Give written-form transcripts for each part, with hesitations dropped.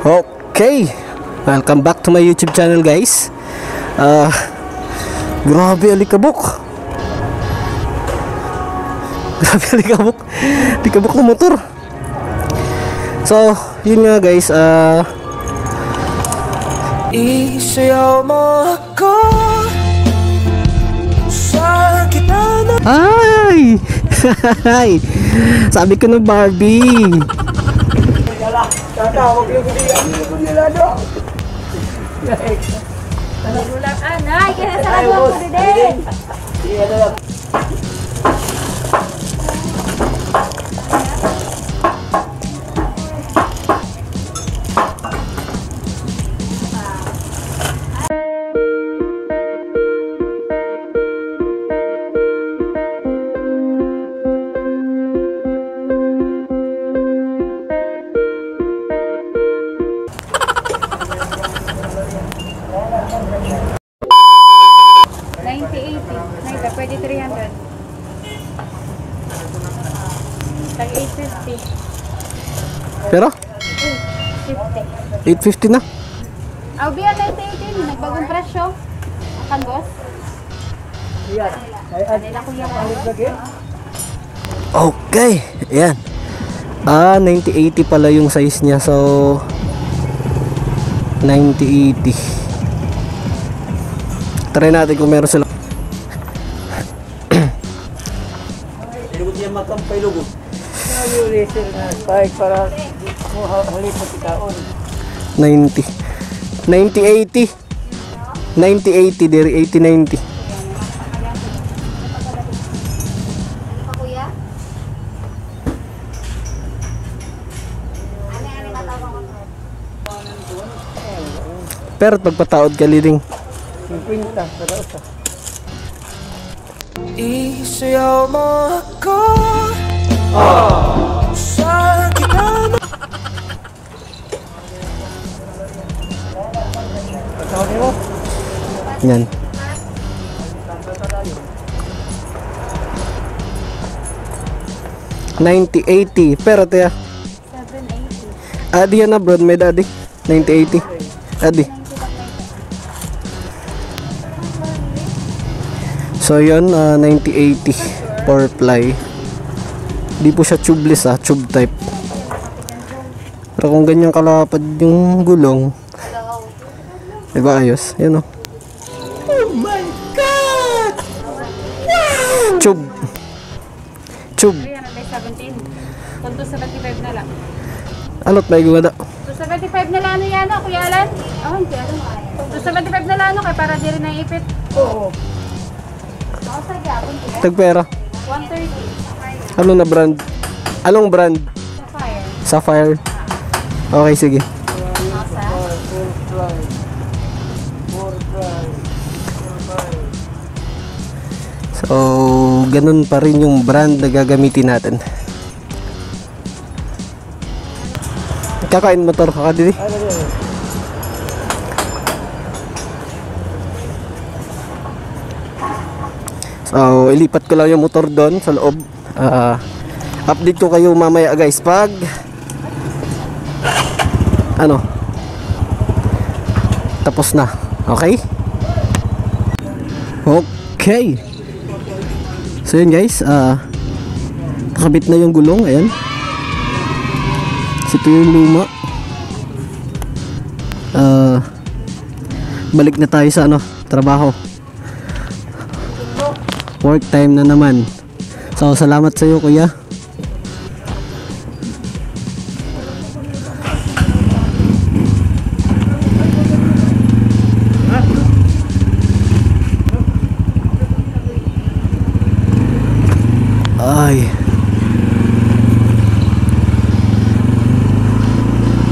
Okay, welcome back to my YouTube channel, guys. Grabe alikabok. Grabe alikabok. Alikabok ng motor. So, yun nga guys, isayaw mo ako sa kita na... Ay! Sabi ko na Barbie. Tatawag yung nila do. Ulang anay, kaya sa ako ko din. Iya dalam. Pwede 300. Tag 850. Pero? 850. 850 na. Aw, biya 980. Nagbagong presyo. Akan, boss? Iya. Kanila kuya ko. Okay, ayan. 9080 pala yung size niya. So 9080. Try natin kung meron sila. Ilugod niya makampay lugod. Yung laser na spike para halipat ikaon. 9080. 9080 dari 8090. Kuya? Pero pagpataod ka liling 50 para usa. Isayaw mo ako sa kita na... Patawag mo? Yan. $90.80 pero tiya 780. adi yan na bro, may adi $90.80 adi. So yun, 9080 4 ply. Di po siya tubeless, tube type. Pero kung ganyan kalapad yung gulong, diba ayos? Yan o. Oh my god! Wow! Tube 317. Kung 275 na lang. Anot may gumada? 275 na lang yan, Kuya Alan? Oh, hindi Alan. 275 na lang, kaya para di rin naipit. Oo. Ako sa gapon, Kuya. Tagpera. 130. Ano na brand? Anong brand? Sapphire. Sapphire. Okay, sige. Nasa? So, ganun pa rin yung brand na gagamitin natin. Kakain motor ka dito. So, ilipat ko lang yung motor doon sa loob. Update ko kayo mamaya guys pag ano tapos na. Okay? Okay. So yun guys, nakabit na yung gulong. Ayan. Ito yung luma. Balik na tayo sa trabaho. Work time na naman. So salamat sa iyo kuya. Ay.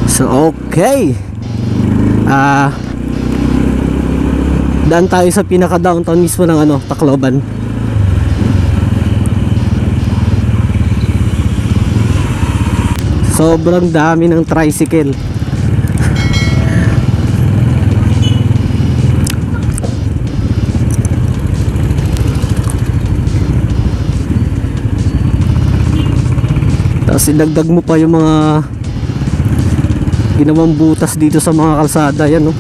So okay. Daan tayo sa pinaka downtown mismo ng Tacloban. Sobrang dami ng tricycle. Tapos idagdag mo pa yung mga ginawang butas dito sa mga kalsada. Yan, no?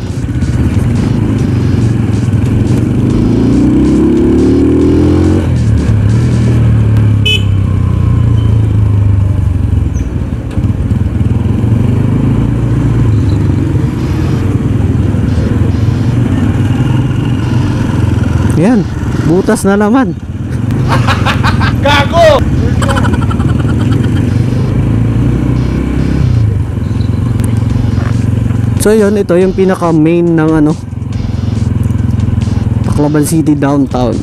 Yan, butas na naman. Gago! So yun, ito yung pinaka main ng ano, Tacloban City downtown.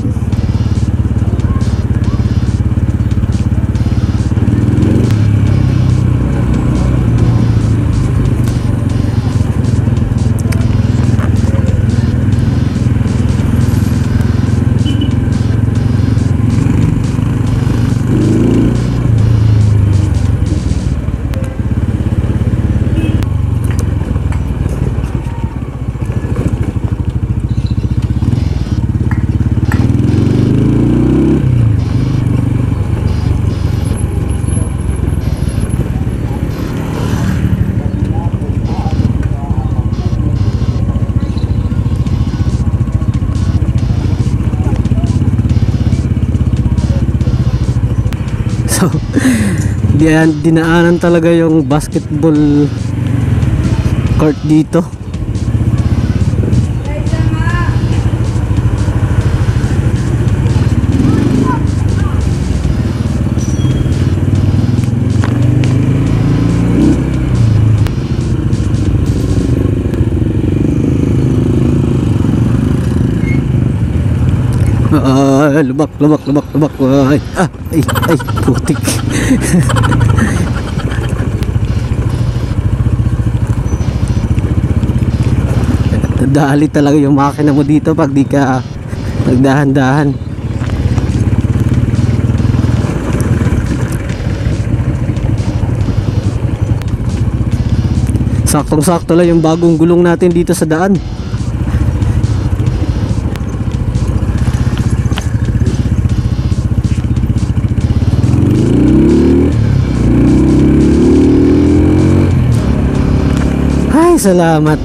So, dinaanan talaga yung basketball court dito. Lubak. Ay, putik. Dali talaga yung makina mo dito pag di ka nagdahan-dahan. Saktong-sakto lang yung bagong gulong natin dito sa daan. Salamat.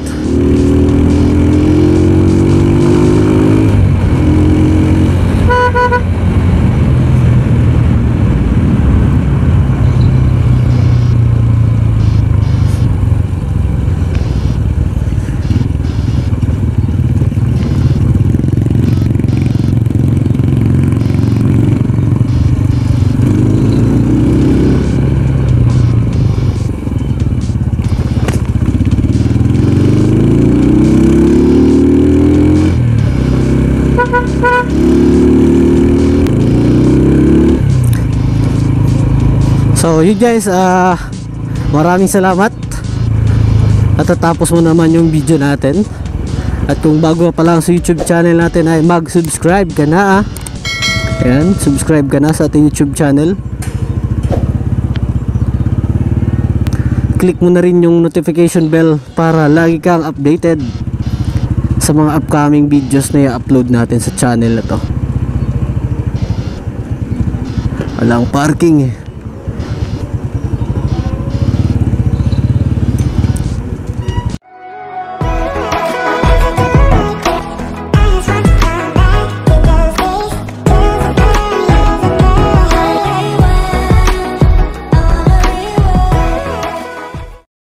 So yun guys, maraming salamat at tatapos mo naman yung video natin. At kung bago pa lang sa YouTube channel natin ay mag-subscribe ka na. Ayan, subscribe ka na sa ating YouTube channel. Click mo na rin yung notification bell para lagi kang updated sa mga upcoming videos na i-upload natin sa channel na to. Walang parking eh.